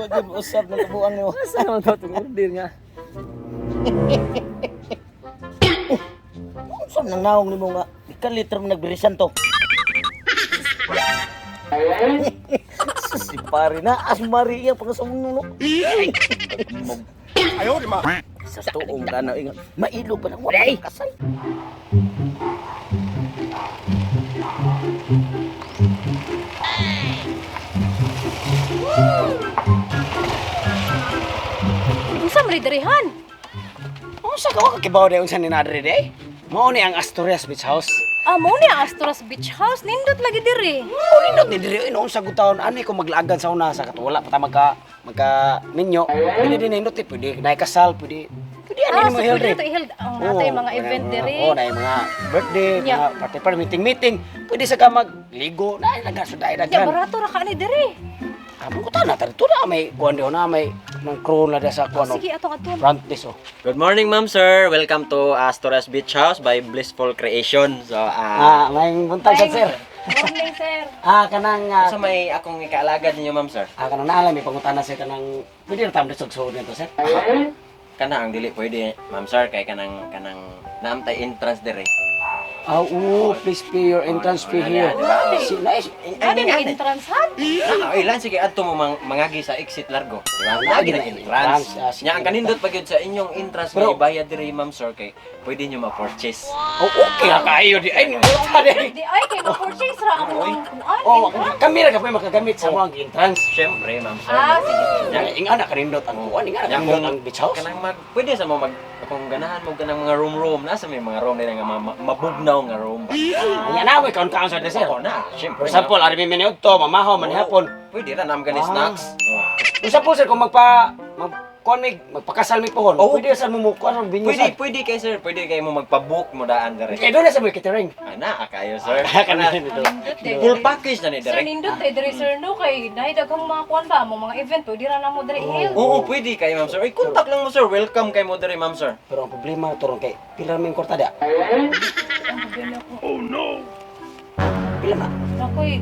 Wajib usap ng kabuang mo. Asa naman to itong order nga? Saan nang naong ni mo nga? Ikan liter mo nagbirisan to. Si pare na asmari iya pangasamuno no. Ayaw, di ma. Sa tuong danaw ingat. Mailo pa na wala kasal. Unsa man dirihan? Unsa ka wa kakibaw na unsa ni nadre day? Mao ni ang Asturias Beach House. Amo ni ang Astros Beach House nindot lagi diri. O nindot ni diri unsa gutaon ani ko maglagan sa una sa katwala pa ta magka minyo. Pwede din nindot pwede na kasal pwede ani mo So held. pwede to i-held ang natay mga event diri. Oo, na mga birthday, Yeah. mga party par meeting. Pwede sa ka magligo na nagasuday Ya daghan. barato ra ka ni diri. Amo ko ta na tarito na may kuan na may nang crew na sa kuan. Sige atong aton. Front desk oh. Good morning, ma'am, sir. Welcome to Asturias Beach House by Blissful Creation. So, May buntag sa sir. Morning sir. Kanang so may akong ikaalagad ninyo, ma'am, sir. kanang naalam may pangutana sa kanang pwede na tamo sugsugod nito sir. Kana ang dili pwede, ma'am, sir, kay kanang naamtay entrance dire. Please pay your entrance fee here. Si nice. Ano yung entrance ha? Ilan sige adto mo mangagi sa exit largo, di ba? Lagi Lagi na na entrance. entrance. Nya ang kanindot pagyud sa inyong entrance Pero- nga ibayad dire, ma'am, sir, kay pwede nyo ma-purchase. Okay ha kayo di. Ay, buta di. Di ay kay ma-purchase ra ang ay. Kami ra kapay makagamit sa mga entrance. Syempre, ma'am, sir. Sige. Yang ingana kanindot ang kuan, ingana Yang kanindot ang beach house. kanang pwede sa mo kung ganahan mo kanang mga room nasa may mga room nila nga mabugnaw nga room. Anya na may kaon sa sir. Oo na, For syempre. example, ari mi minuto to, mamahaw man hapon. Pwede ra nam gani snacks. For example sir, kung magpakasal mi pohon, Oo. pwede sa mo kuan ang binyo sa. Pwede kay sir, pwede kay mo magpa-book mo daan dire. Kaya doon na sa may catering. Ana kayo sir. Kanan ito. Full package na ni Sir dire. nindot ay diri sir no kay nahi daghang mga kuan ba mo mga event pwede ra na mo diri i-held. Oo, pwede kay ma'am sir. Ay, contact lang mo sir. Welcome kay mo dire, ma'am sir. Pero ang problema turong kay pila may kortada. Ang problema ko. Pila ma? Nakoy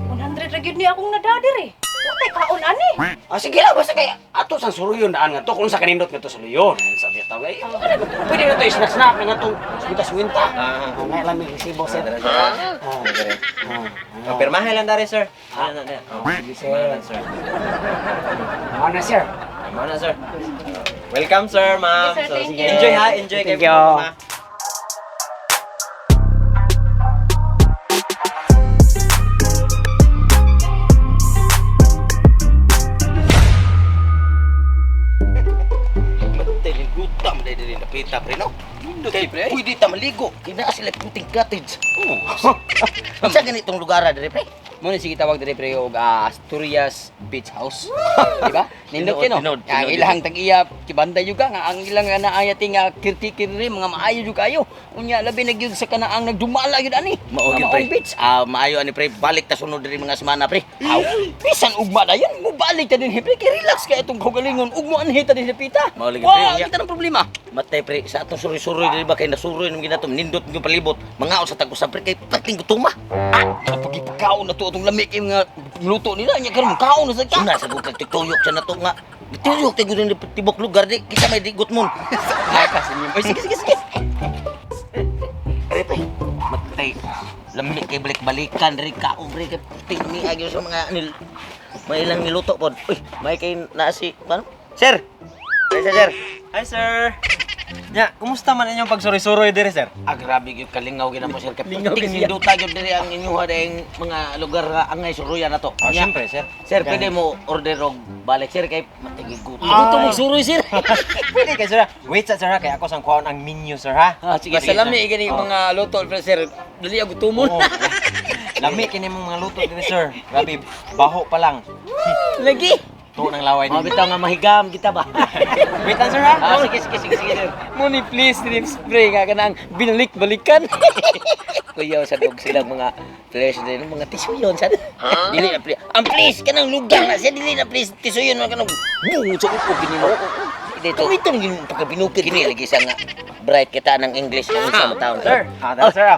100 ra gyud ni akong nadadiri. Watay kaon ani. Sige lang, basta kay ato sang suruyon daan nga to kung sa kanindot nga to suluyon. Sabi taw ngay. Pwede na to snack nga tong swinta. Ngay lang may resibo sir. Dire sir. Oh, pirmahan lang dari sir. Ano na. Oh, pirmahan lang, sir. Ano sir? Ano na sir. Welcome sir, ma'am. Yes, sir, thank you. Enjoy ha, enjoy kay Thank you. po, ma'am. Gutam dahil din napita pre no. Kay pwede ta maligo. Kina sila puting cottage. Sa ganitong lugar dire pre. Muna sige tawag diri pre og Asturias Beach House. Di ba? Nindot kino. Tinod, Ang tinod. ilang tag-iya kibanda juga nga ang ilang nga naayati nga kirti-kirri mga maayo juga kayo. Unya labi na gyud sa kanaang nagdumala gyud ani. Mao gyud Mga pre. maong beach. Maayo ani pre balik ta sunod diri mga semana pre. Aw, bisan ugma na yan. Mubalik ta din pre. Kay relax ka itong kaugalingon. Ugmo anhi ta din sa pita. Mao lagi, pre. Wow, kita ng problema. Matay pre sa atong suri-suri diri ba kay nasuroy nung ginatom nindot yung palibot. Mga sa tagos pre kay pating gutuma. Pagipakaon na to itong lamig yung nga luto nila. Nya karon kaon na sa ka. Una sa bukag tiktoyok sa nato nga. Bituyok ti gudin tibok lugar di kita may digot mon. Ay, kasi niyo. Ay, sige. Pre pre. Matay. Lamig kay balik-balikan diri ka pre kay puting ni agyo sa mga anil. May ilang niluto pod. Uy, may kay nasi ano? Sir. Sir. Hi sir. Ya, kumusta man inyong pagsuri-suroy dire sir? Grabe gyud kalingaw gyud mo sir kay Lingaw puting gyud. ninduta gyud diri ang inyo hadeng mga lugar nga angay suruyan nato. Nya, Syempre sir. Sir, pwede mo order og balik sir kay matigig gutom. Gusto mong suroy sir. Pwede kay sir. Wait sir ha, kay ako sang kuhaon ang menu sir ha. Sige, salami gani mga luto pre sir. Dali ako tumon. Oo. Lami kini mong mga luto dire sir. Grabe, baho pa lang. Lagi. Tuo ng laway Mga din. bitaw nga mahigam kita ba? Wait lang sir ha. Sige sir. Muni please drip spray nga kanang binalik-balikan. Kuya sa dog silang mga players din mga tisuyon sa. Dili na pre. Ang please kanang lugar na siya dili na please tisuyon na kanang buo sa upo ginino. Dito. Ito yung pagkabinukid kini lagi sa nga bright kita ng English ng isa mo taon. Sir. Dala sir ha.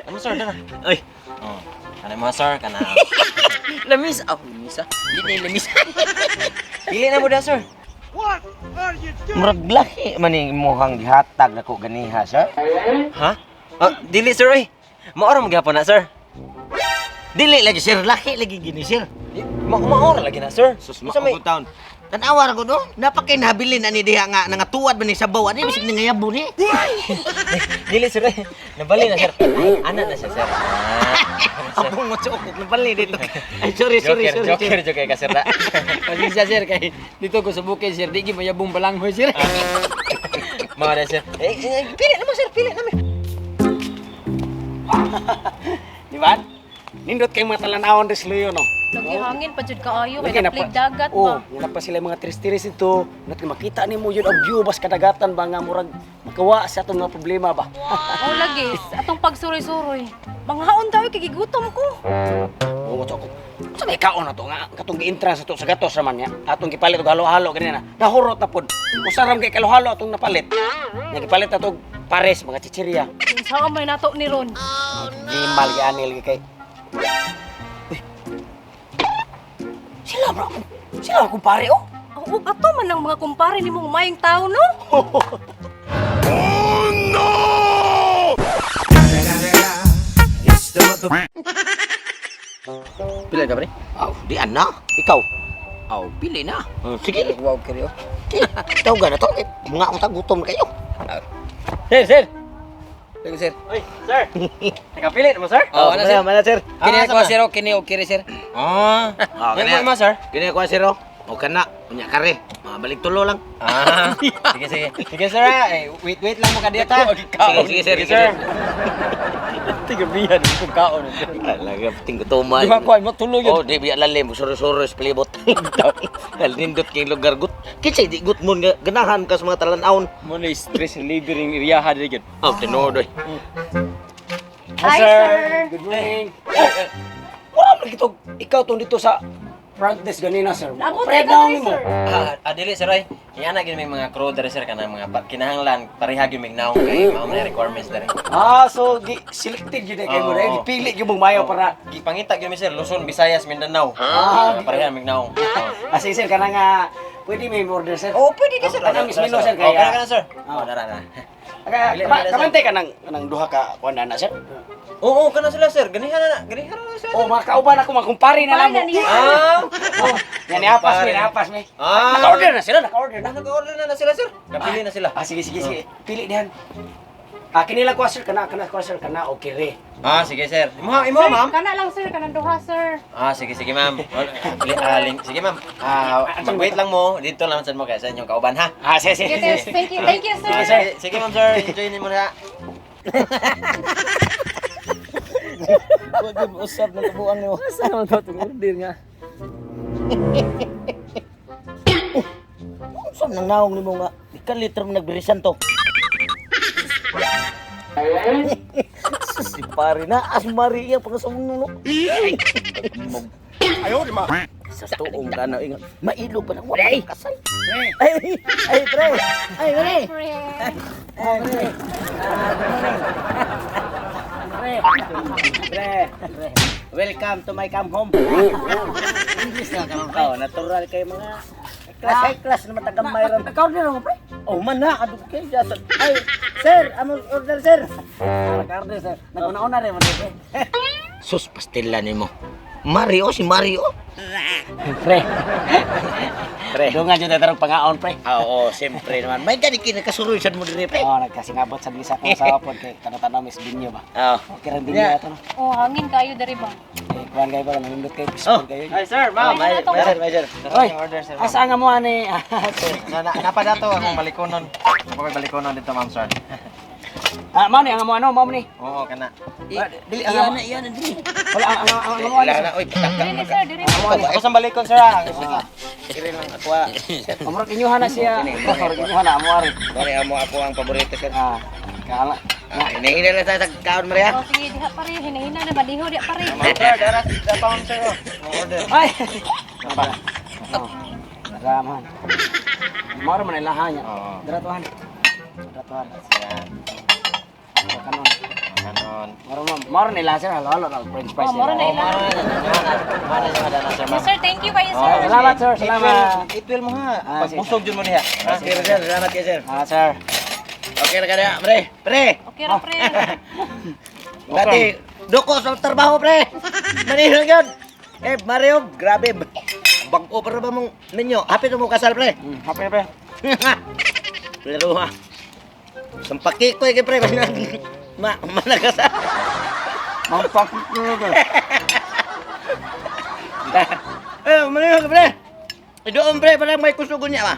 Ano sir, dala. Ay, Oh. Kana mo sir, kana. Lamis. Ah, lamis ah. Di na lamis. Pili na mo da, sir. Murag laki man yung muhang gihatag nako ganiha, sir. Ha? Dili, sir, ay. Maora magyapon na, sir. Dili lagi, sir. Laki lagi gini, sir. Maora lagi na, sir. Sa may taon. Tanawa ra ko no. Napakay nabilin ani diha nga nangatuwad man ni sabaw. Ani bisig nangayabo ni. Dili, sir, ay. Nabali na, sir. Ana na siya, sir. Abong mo tsukok nabali dito. Ay sorry. Joker ka, sir, na. Pasensya sir kay dito ko sa bukid sir, di gi mayabong balanghoy sir. Mga na, sir. Pili na mo, sir. Pili na mo. Di ba? Nindot kay mga talanawon des luyo no. Lagi hangin pa jud kaayo Lagi kay na naplig pa- dagat Oh, ba. wala pa sila mga tiris-tiris ito. Nat makita nimo yun ang view bas kadagatan ba nga murag makawa sa atong mga problema ba. Oh lagi, atong pagsuroy-suroy. Manghaon daw kay gigutom ko. Oo, mo ko. Sa may kaon na to nga katong gi-entrance to sa gatos raman niya. Atong gipalit og halo-halo ganina. Nahurot na pod. Usaram kay kalohalo atong napalit. Nga gipalit na to pares mga chichirya. Kinsa may nato ni Ron. Di mal anil kay. Uy. Sila bro. Sila akong pare oh. Oh, ato man ang mga kumpare nimong mayong tao no. Pili ka ba ni? Aw, Di ana. Ikaw. aw pili na. Sige. Wow kiri. Ikaw ga na to. Mga utang gutom na kayo. Sir. Tengok sir. Uy, sir. Nakapili na mo, sir? Oh, ano, sir? sir? Kini Ah, ko sama. sir, kini okay sir. Ah. Yan mo, sir? Kini ko sir. O kana, unya kare. Balik tulo lang. Ah. Sige. Sige, sir. Wait lang mo ka dito. Sige, sir. Tigabihan ko kaon. Talaga tingko tumay. Di ba ko matuloy Oh, di biya lalim, suro-suro sa palibot. Hal nindot kay lugar gut. Kitsay di gut mo nga ganahan ka sa mga talan-awon. Mo na stress reliever ing iriyaha diri gyud. Oh, tinood oy. Hi sir. Good morning. Wala man kitog ikaw tong dito sa front desk ganina sir. Nabot Pred ka na ni mo. sir. Dili, sir, ay. Yan na may mga crew dari, sir, kanang mga kinahanglan, pareha gyud mig naong kay mao na requirements dari. Ah, so selected yun eh kayo mo Oo. Dipili yung mong mayo para Gipangita gyud mi, sir, Luzon, Visayas, Mindanao. Pareha mig naong. kasi sir kana nga pwede may order sir. Oh, pwede ka, sir. Kanang mismino sir Oh, kaya. kana, sir. Oh, dara. Pili na, sir. Kamantay ka ng duha ka kuan na sir. Oo, kana sila, sir. Ganihan na sir. Oh, mga kauban ako mga kumpare na lang mo. Kumpare na niya. Oh, yan niapas mi. Naka-order na sila, naka-order na. Nag-order na sila, sir. Napili na sila. Ah, sige. Pili dihan. Kinila ko sir kana okay re. Sige, sir. Imo, ma'am. Kana lang sir, kanang duha sir. Sige, ma'am. Sige, ma'am. Mag-wait lang mo. Dito lang sa mo kaya sa inyong kauban, ha? Sige. Sige, thank you sir. Sige, ma'am, sir. Enjoy niyo muna. Wag gyud usab na kabuang nimo. Asa man to tong order nga. Saan nang naong nimo nga? Ikan liter mo nagbirisan to. Si pare na asmari yang pangasumno no. Ayo di ma. Sa tuong kana ingat. Mailo pa nang wala kasay. Ay pre. Ay pre. Pre. Welcome to my come home. English na karon. Oh, natural kay mga class na matagamay ron. Naka-order mo pre. Oh, man na kadug kay jasa. Ay, sir, amo order sir. Naka-order sir. Naguna-una rin mo pre. Sus pastilla nimo. Mario si Mario. Pre. Dungan jud tarong pangaon pre. Oo, siyempre naman. May gani kinakasuroy sad mo diri pre. Oh, nagkasingabot sa bisa ko sa pod kay tanong-tanong mis binyo ba. Oh. Okay rin binyo ato no. Oh, hangin kayo dari ba? Kuan kayo ba nindot kay Oh. peaceful kayo. Ay, sir, ma'am. Ay, May sir. Oy, order, sir. asa nga mo ani? Napadato akong balikonon. Ako balikonon dito, ma'am, sir. Mao ni ang mo ano, mao ni. Oo, kana. Dili Iyan na dili. Wala ang mo Wala na oy, pataka. Dili sir, dili. Ako sa balikon, sir, ha? Sige lang ako. ah. Amro kinyuhan na siya. Amro kinyuhan na amo ari. Bari amo ako ang paborito sir. Kala. Hinahina lang sa kaon Maria. Oh, sige, diha pare, hinahina na madiho diha pare. Ma'am, sir, dara sa pound, sir, oh. Order. Ay. Raman. Mao man ilahan niya. Oo. Dratuhan. Yan. Kanon. Ganon. Maro nila sir, halo-halo na french fries. Oh, moro na Oh, ilang. mara yung ada na sir. Yes, sir, thank you kayo, Oh, sir. Salamat sir, salamat. Itwil mo ha. Ah, sige. Pagbusog dyan mo niya. Sige sir, salamat kayo sir. Sir. Okay na ka na, pre. Pre! Okay ra, pre. Dati, doko sa trabaho, pre. Manihang yun. Mario, grabe. Bag-o para ba mong ninyo? Happy na mo kasal, pre. Happy pre. Pero ha. Sampaki ko, pre. Manakasal. Mampak ko Manihang, pre. Doon, pre, parang may kusugon niya, ba?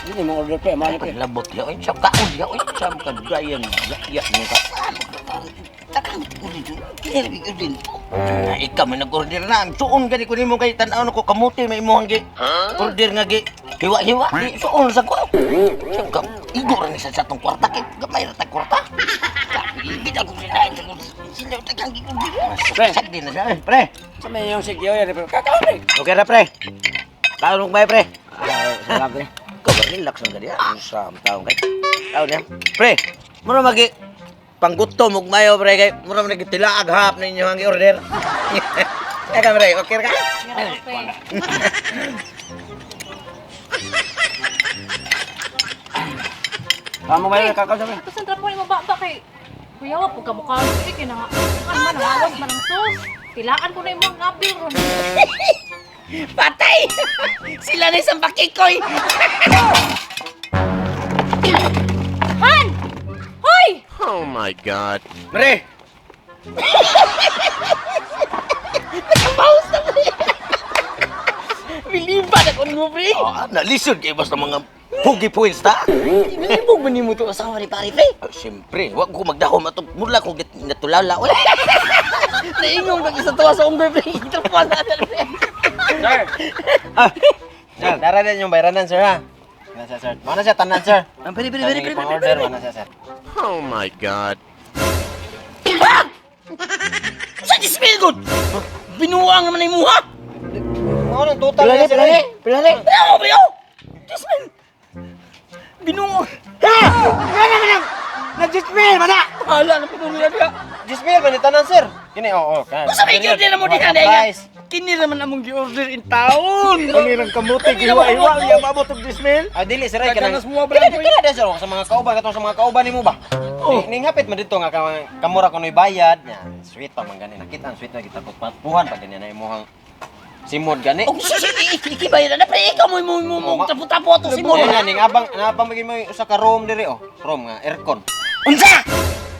Ini mo order pre, mali pre. Labot ya, oy, siyam kaon ya, oy, siyam ka dayan, ya, mo ka. Takang uli dun, kaya din. Na ikaw may nag-order na, suon gani ko nimo kay tan-aw ko kamuti may imong gi. Order nga gi, hiwa-hiwa, di suon sa ko. Siyam ka, igo ra ni sa atong kwarta kay gamay ra ta kwarta. Ibig ako sinain sa sila tagang gi. Pre. Sagdi na siya, pre. Sa may yung sigyo yan pre. Kakao pre. Okay ra pre. Taon mo pre. Salamat pre. Ikaw ba relax ang gadi? Ang sam taong kay. Taon niya. Pre, muna magi panggutom ug mayo pre kay muna magi tilaag hap ninyo ang order. Eka pre, okay ka? Okay ra, pre. Kamu ba yung kakao sa pre? Tapos ang trapo ni mababa kay kuya wa pagka mukha ko kay na ano man awas man ang sus. Tilaan ko na imong gabil ron. Patay! Sila na isang pakikoy! Han! Hoy! Oh my God. Pre! Nakapaus na pre! Biliban ako mo pre! Nalisod kayo basta mga pugi points ta? Ibilibog ba ni mo ito asawa ni pare pre? Siyempre, wag ko magdahom atong mula ko natulala. Naingong kag isa tuwa sa umbre pre! Ito pa na pre! Sir. Sir, dara din yung bayranan sir ha. Mana siya sir? Mana siya tanan sir? Pwede, Pang-order, mana siya sir? Oh my God. Sa dismil good! Binuang naman yung muha! Ano ang total niya sir? Pilari! Ano ba yun? Dismil! Binuang! Ha! Ano naman ang... Nag-dismil ba na? Hala, naputuloy ka. Gismil ba ni tanan sir? Kini oo. Masa may order na mo di ka na Kini naman among gi-order in taon. Panirang kamuti, giwa-iwa, niya mabot og dismil. Ah, dili sir, ay kanang Nagkanas mo ba lang ko Kaya sa mga kauban katong sa mga kauban nimo ba? Oh. Ning hapit man dito nga kamura kunoy bayad nya. Sweet pa man gani nakita ang sweet na kita puhan pa ganyan na imong simod gani. Og ikibayad na pre, ikaw mo tapo-tapo to si mo. Mo ning abang napamagi mo usa ka room diri oh. Room nga aircon. Unsa?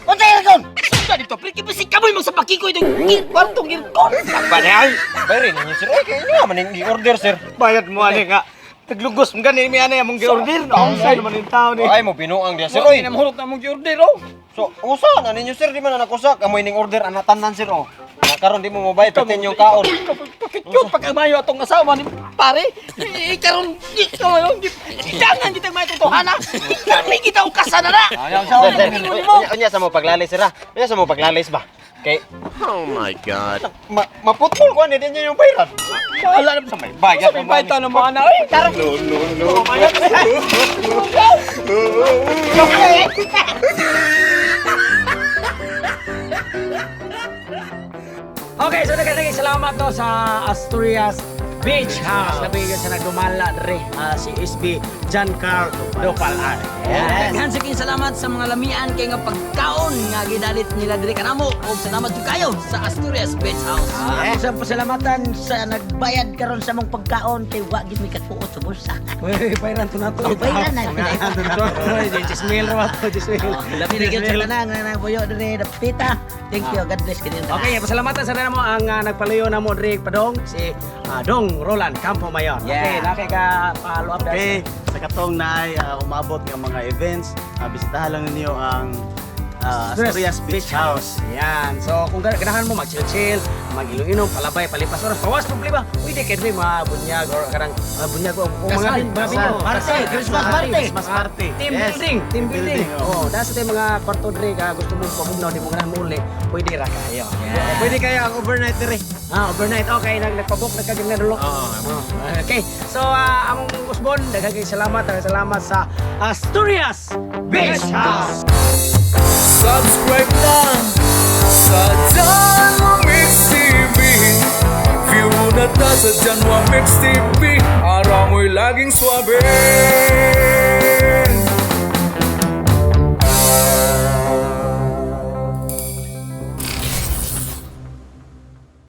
Unsa aircon? Sunda dito, pre, kibisi ka mo sa pakikoy dong kwartong aircon. Bagay. Bayre ninyo sir. Ay kay nga man ning order sir. Bayad mo ani nga. Taglugos mo gani mi ana among gi-order. Ang say naman yung tao ni. Ay mo binuang dia sir Sir, oy. namahurot na among gi-order oh. So usa na ninyo sir di man nakusa kamoy ning order anatan sir oh. Na karon di mo mobile patin yung kaon. Pakikot pagkamayo atong asawa ni pare. Karon ikaw yung jangan kita may tutuhana. Kami kita og kasana na. Ayaw sa Unya sa mo paglalis sir ha. Unya sa mo paglalis ba? Kay Oh my God. maputol ko ani din yung bayad. Wala na sa may bayad. Sa may bayad na mga ana. Ay, karon. Okay, so nagkatagay salamat to sa Asturias Beach House. Nabigyan sa nagdumala dre si SB John Carl Dopal. Daghan sa king salamat sa mga lamian kay nga pagkaon nga gidalit nila diri kanamo ug salamat jud kayo sa Asturias Beach House. Sa pasalamatan sa nagbayad karon sa mong pagkaon kay wa gid mi katuot sa bulsa. Uy, pairan to na to. Oh, pairan na. Jismil ra to, Jismil. Labi na gyud sa tanan nga nabuyo diri dapita. Thank you, God bless kini. Okay, pasalamatan sa rin mo ang nagpalayo na mo diri padong si Dong Roland Campo Mayor. Okay, nakay ka follow up Okay, sa katong na umabot ng mga events, bisitahan lang ninyo ang Asturias Beach House. Yan. So kung ganahan mo mag-chill-chill, mag-inom-inom, palabay, palipas oras, bawas problema. Pwede kayo rin mga bunyag or karang bunyag o mga binyo. Christmas party. Team building. Oh, dahil sa tayo mga kwarto dre ka gusto mo pamugnaw di mo ganahan mo uli, pwede ra kayo. Pwede kaya ang overnight rin. Overnight. Okay, nagpabook na kaging nadulo. Okay. So, among Usbon, daghang salamat sa Asturias Beach House. Subscribe lang sa Janwa Mix TV. View na ta sa Janwa Mix TV. Araw mo'y laging swabe.